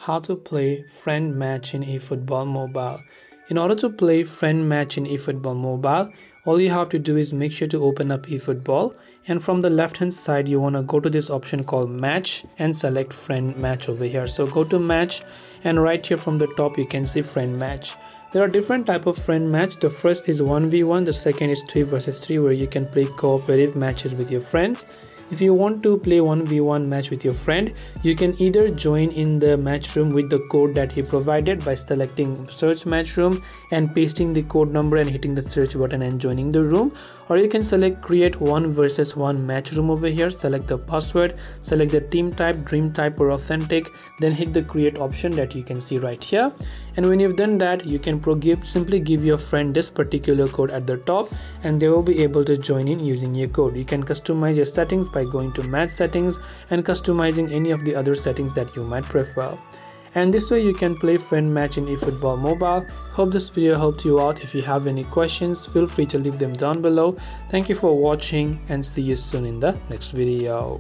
how to play friend match in eFootball mobile. In order to play friend match in eFootball mobile, all you have to do is make sure to open up eFootball, and from the left hand side you want to go to this option called match and select friend match over here. So go to match, and right here from the top you can see friend match. There are different type of friend match. The first is 1v1, the second is 3 versus 3 where you can play cooperative matches with your friends. If you want to play 1v1 match with your friend, you can either join in the match room with the code that he provided by selecting search match room and pasting the code number and hitting the search button and joining the room, or you can select create 1 versus 1 match room over here, select the password, select the team type, dream type or authentic, then hit the create option that you can see right here. And when you've done that, you can simply give your friend this particular code at the top and they will be able to join in using your code. You can customize your settings by going to match settings and customizing any of the other settings that you might prefer. And this way you can play friend match in eFootball mobile. Hope this video helped you out. If you have any questions, feel free to leave them down below. Thank you for watching and see you soon in the next video.